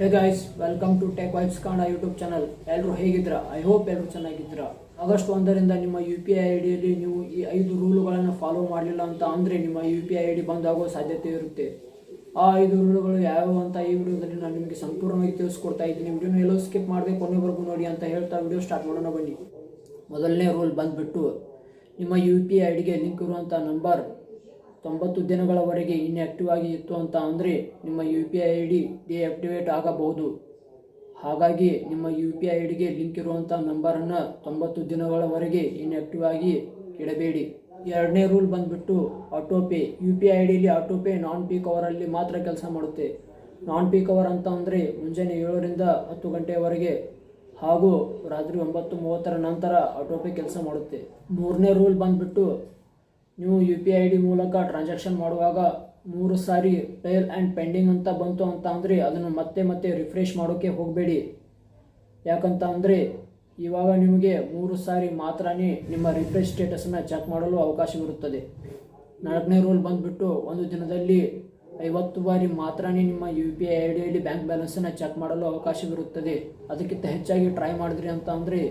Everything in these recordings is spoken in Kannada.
Hey guys, welcome to tech vibes Kannada YouTube channel. ಎಲ್ಲರೂ ಹೇಗಿದ್ದೀರಾ? ಐ ಹೋಪ್ ಎಲ್ಲರೂ ಚೆನ್ನಾಗಿದ್ದೀರಾ. ಆಗಸ್ಟ್ 1ರಿಂದ ನಿಮ್ಮ UPI ಐಡಿಯಲ್ಲಿ ನೀವು ಈ 5 ರೂಲ್ಗಳನ್ನು ಫಾಲೋ ಮಾಡಲಿಲ್ಲ ಅಂತ ಅಂದರೆ ನಿಮ್ಮ UPI ಐಡಿ ಬಂದ್ ಆಗೋ ಸಾಧ್ಯತೆ ಇರುತ್ತೆ. ಆ 5 ರೂಲ್ಗಳು ಯಾವ್ಯಾವ ಅಂತ ಈ ವಿಡಿಯೋದಲ್ಲಿ ನಾನು ನಿಮಗೆ ಸಂಪೂರ್ಣವಾಗಿ ತಿಳಿಸ್ಕೊಡ್ತಾ ಇದ್ದೀನಿ. ವಿಡಿಯೋನ ಎಲ್ಲೋ ಸ್ಕಿಪ್ ಮಾಡದೆ ಕೊನೆವರೆಗೂ ನೋಡಿ ಅಂತ ಹೇಳ್ತಾ ವಿಡಿಯೋ ಸ್ಟಾರ್ಟ್ ಮಾಡೋಣ ಬನ್ನಿ. ಮೊದಲನೇ ರೂಲ್ ಬಂದುಬಿಟ್ಟು, ನಿಮ್ಮ UPI ಐಡಿಗೆ ಲಿಂಕ್ ಇರುವಂಥ ನಂಬರ್ 90 ದಿನಗಳವರೆಗೆ ಇನ್ಆ್ಯಕ್ಟಿವ್ ಆಗಿ ಇತ್ತು ಅಂತ ಅಂದರೆ ನಿಮ್ಮ UPI ಐಡಿ ಡಿಆಕ್ಟಿವೇಟ್ ಆಗಬಹುದು. ಹಾಗಾಗಿ ನಿಮ್ಮ UPI ಐಡಿಗೆ ಲಿಂಕ್ ಇರುವಂಥ ನಂಬರನ್ನು 90 ದಿನಗಳವರೆಗೆ ಇನ್ಆ್ಯಕ್ಟಿವ್ ಆಗಿ ಇಡಬೇಡಿ. ಎರಡನೇ ರೂಲ್ ಬಂದುಬಿಟ್ಟು ಆಟೋಪೇ. UPI ಐಡಿಯಲ್ಲಿ ಆಟೋಪೇ ನಾನ್ ಪೀಕ್ ಅವರಲ್ಲಿ ಮಾತ್ರ ಕೆಲಸ ಮಾಡುತ್ತೆ. ನಾನ್ ಪೀಕ್ ಅವರ್ ಅಂತ ಅಂದರೆ ಮುಂಜಾನೆ 7ರಿಂದ 10 ಗಂಟೆಯವರೆಗೆ ಹಾಗೂ ರಾತ್ರಿ 9:30 ನಂತರ ಆಟೋಪೇ ಕೆಲಸ ಮಾಡುತ್ತೆ. ಮೂರನೇ ರೂಲ್ ಬಂದುಬಿಟ್ಟು, ನೀವು UPI ಐಡಿ ಮೂಲಕ ಟ್ರಾನ್ಸಾಕ್ಷನ್ ಮಾಡುವಾಗ 3 ಸಾರಿ ಫೇಲ್ ಆ್ಯಂಡ್ ಪೆಂಡಿಂಗ್ ಅಂತ ಬಂತು ಅಂತ ಅಂದರೆ ಅದನ್ನು ಮತ್ತೆ ರಿಫ್ರೆಶ್ ಮಾಡೋಕ್ಕೆ ಹೋಗಬೇಡಿ. ಯಾಕಂತ ಅಂದರೆ ಇವಾಗ ನಿಮಗೆ 3 ಸಾರಿ ಮಾತ್ರನೇ ನಿಮ್ಮ ರಿಫ್ರೆಶ್ ಸ್ಟೇಟಸನ್ನು ಚೆಕ್ ಮಾಡಲು ಅವಕಾಶವಿರುತ್ತದೆ. ನಾಲ್ಕನೇ ರೂಲ್ ಬಂದುಬಿಟ್ಟು, ಒಂದು ದಿನದಲ್ಲಿ 50 ಬಾರಿ ಮಾತ್ರನೇ ನಿಮ್ಮ UPI ಐಡಿಯಲ್ಲಿ ಬ್ಯಾಂಕ್ ಬ್ಯಾಲೆನ್ಸನ್ನು ಚೆಕ್ ಮಾಡಲು ಅವಕಾಶವಿರುತ್ತದೆ. ಅದಕ್ಕಿಂತ ಹೆಚ್ಚಾಗಿ ಟ್ರೈ ಮಾಡಿದ್ರಿ ಅಂತ ಅಂದರೆ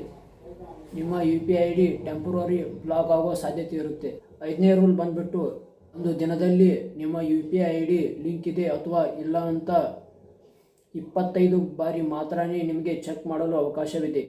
ನಿಮ್ಮ UPI ಐಡಿ ಟೆಂಪರರಿ ಬ್ಲಾಕ್ ಆಗೋ ಸಾಧ್ಯತೆ ಇರುತ್ತೆ. ಐದನೇ ರೂಲ್ ಬಂದುಬಿಟ್ಟು, ಒಂದು ದಿನದಲ್ಲಿ ನಿಮ್ಮ UPI ಐಡಿ ಲಿಂಕ್ ಇದೆ ಅಥವಾ ಇಲ್ಲ ಅಂತ 25 ಬಾರಿ ಮಾತ್ರನೇ ನಿಮಗೆ ಚೆಕ್ ಮಾಡಲು ಅವಕಾಶವಿದೆ.